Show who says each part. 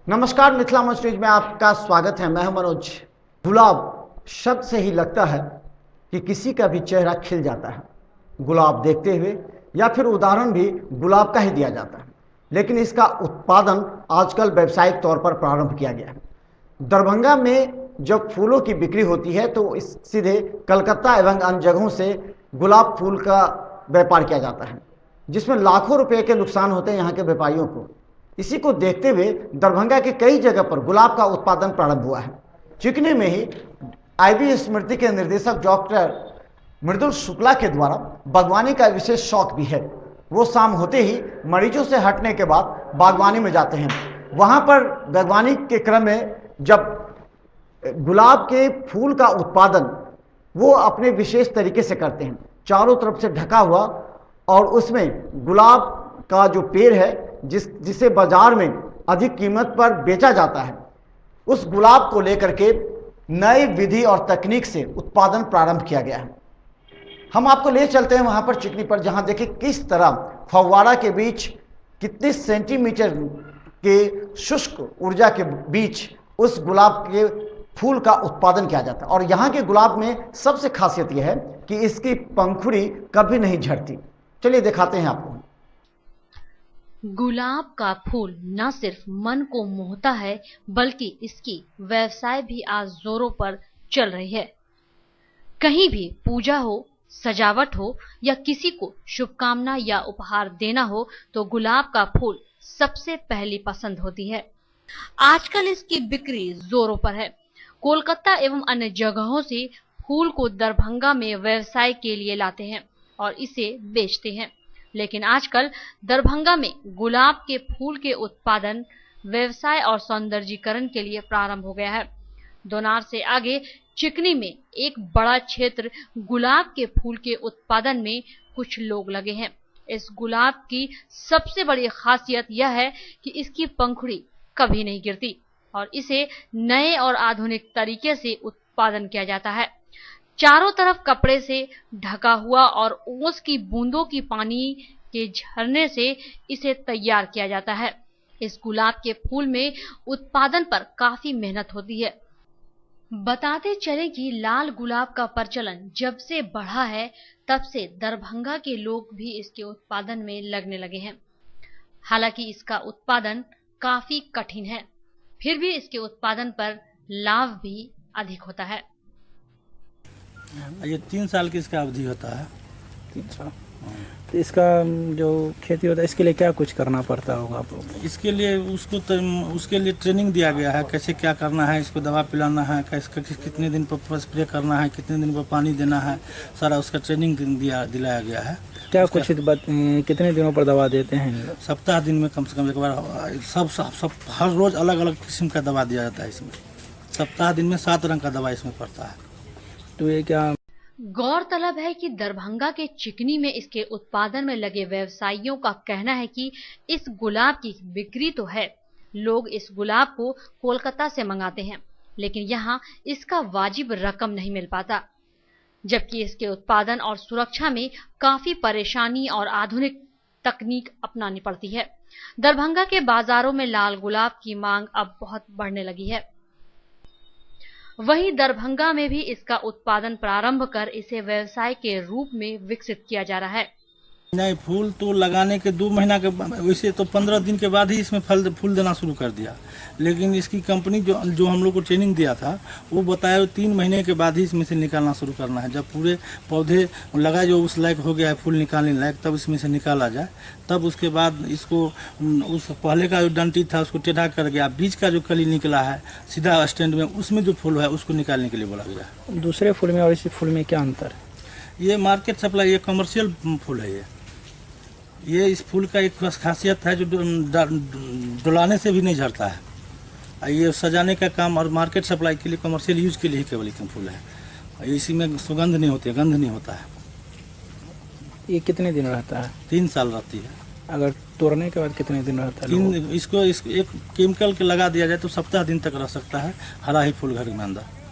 Speaker 1: नमस्कार, मिथिला मंच न्यूज में आपका स्वागत है। मैं हूं मनोज। गुलाब शब्द से ही लगता है कि किसी का भी चेहरा खिल जाता है गुलाब देखते हुए, या फिर उदाहरण भी गुलाब का ही दिया जाता है। लेकिन इसका उत्पादन आजकल व्यावसायिक तौर पर प्रारंभ किया गया है। दरभंगा में जब फूलों की बिक्री होती है तो इस सीधे कलकत्ता एवं अन्य जगहों से गुलाब फूल का व्यापार किया जाता है, जिसमें लाखों रुपए के नुकसान होते हैं यहाँ के व्यापारियों को। इसी को देखते हुए दरभंगा के कई जगह पर गुलाब का उत्पादन प्रारंभ हुआ है। चिकनी में ही आईबी स्मृति के निर्देशक डॉक्टर मृदुल शुक्ला के द्वारा बागवानी का विशेष शौक भी है। वो शाम होते ही मरीजों से हटने के बाद बागवानी में जाते हैं। वहां पर बागवानी के क्रम में जब गुलाब के फूल का उत्पादन वो अपने विशेष तरीके से करते हैं, चारों तरफ से ढका हुआ, और उसमें गुलाब का जो पेड़ है जिसे बाजार में अधिक कीमत पर बेचा जाता है, उस गुलाब को लेकर के नई विधि और तकनीक से उत्पादन प्रारंभ किया गया है। हम आपको ले चलते हैं वहां पर चिकनी पर, जहां देखिए किस तरह फव्वारा के बीच कितने सेंटीमीटर के शुष्क ऊर्जा के बीच उस गुलाब के फूल का उत्पादन किया जाता है। और यहाँ के गुलाब में सबसे खासियत यह है कि इसकी पंखुड़ी कभी नहीं झड़ती। चलिए दिखाते हैं आपको।
Speaker 2: गुलाब का फूल न सिर्फ मन को मोहता है, बल्कि इसकी व्यवसाय भी आज जोरों पर चल रही है। कहीं भी पूजा हो, सजावट हो या किसी को शुभकामना या उपहार देना हो तो गुलाब का फूल सबसे पहली पसंद होती है। आजकल इसकी बिक्री जोरों पर है। कोलकाता एवं अन्य जगहों से फूल को दरभंगा में व्यवसाय के लिए लाते हैं और इसे बेचते हैं। लेकिन आजकल दरभंगा में गुलाब के फूल के उत्पादन, व्यवसाय और सौंदर्यीकरण के लिए प्रारंभ हो गया है। दोनार से आगे चिकनी में एक बड़ा क्षेत्र गुलाब के फूल के उत्पादन में कुछ लोग लगे हैं। इस गुलाब की सबसे बड़ी खासियत यह है कि इसकी पंखुड़ी कभी नहीं गिरती और इसे नए और आधुनिक तरीके से उत्पादन किया जाता है। चारों तरफ कपड़े से ढका हुआ और ओस की बूंदों की पानी के झरने से इसे तैयार किया जाता है। इस गुलाब के फूल में उत्पादन पर काफी मेहनत होती है। बताते चले कि लाल गुलाब का प्रचलन जब से बढ़ा है, तब से दरभंगा के लोग भी इसके उत्पादन में लगने लगे हैं। हालांकि इसका उत्पादन काफी कठिन है, फिर भी इसके उत्पादन पर लाभ भी अधिक होता है।
Speaker 3: ये 3 साल की इसका अवधि होता है।
Speaker 4: 3 साल। तो इसका जो खेती होता है, इसके लिए क्या कुछ करना पड़ता होगा आप लोग?
Speaker 3: इसके लिए उसके लिए ट्रेनिंग दिया गया है, कैसे क्या करना है, इसको दवा पिलाना है, कैसे कितने दिन पर स्प्रे करना है, कितने दिन पर पानी देना है, सारा उसका ट्रेनिंग दिलाया गया है।
Speaker 4: क्या कुछ कितने दिनों पर दवा देते हैं?
Speaker 3: सप्ताह दिन में कम से कम एक बार सब हर रोज अलग अलग किस्म का दवा दिया जाता है। इसमें सप्ताह दिन में 7 रंग का दवा इसमें पड़ता है।
Speaker 4: तो ये क्या
Speaker 2: गौरतलब है कि दरभंगा के चिकनी में इसके उत्पादन में लगे व्यवसायियों का कहना है कि इस गुलाब की बिक्री तो है, लोग इस गुलाब को कोलकाता से मंगाते हैं, लेकिन यहाँ इसका वाजिब रकम नहीं मिल पाता, जबकि इसके उत्पादन और सुरक्षा में काफी परेशानी और आधुनिक तकनीक अपनानी पड़ती है। दरभंगा के बाजारों में लाल गुलाब की मांग अब बहुत बढ़ने लगी है। वहीं दरभंगा में भी इसका उत्पादन प्रारंभ कर इसे व्यवसाय के रूप में विकसित किया जा रहा है।
Speaker 3: नहीं, फूल तो लगाने के 2 महीना के वैसे तो 15 दिन के बाद ही इसमें फूल देना शुरू कर दिया, लेकिन इसकी कंपनी जो हम लोग को ट्रेनिंग दिया था वो बताया 3 महीने के बाद ही इसमें से निकालना शुरू करना है। जब पूरे पौधे लगा जो उस लायक हो गया है फूल निकालने लायक, तब इसमें से निकाला जाए। तब उसके बाद इसको उस पहले का जो डंटी था उसको टेढ़ा कर गया, बीच का जो कली निकला है सीधा स्टैंड में, उसमें जो फूल है उसको निकालने के लिए बोला गया।
Speaker 4: दूसरे फूल में और इसी फूल में क्या अंतर?
Speaker 3: ये मार्केट सप्लाई, ये कमर्शियल फूल है। ये इस फूल का एक खासियत है जो डुलाने से भी नहीं झड़ता है। ये सजाने का काम और मार्केट सप्लाई के लिए, कमर्शियल यूज के लिए ही केवल एक फूल है। इसी में सुगंध नहीं होती है, गंध नहीं होता है।
Speaker 4: ये कितने दिन रहता है?
Speaker 3: 3 साल रहती है।
Speaker 4: अगर तोड़ने के बाद कितने दिन रहता है?
Speaker 3: इसको एक केमिकल के लगा दिया जाए तो सप्ताह दिन तक रह सकता है, हरा ही फूल घर में अंदर।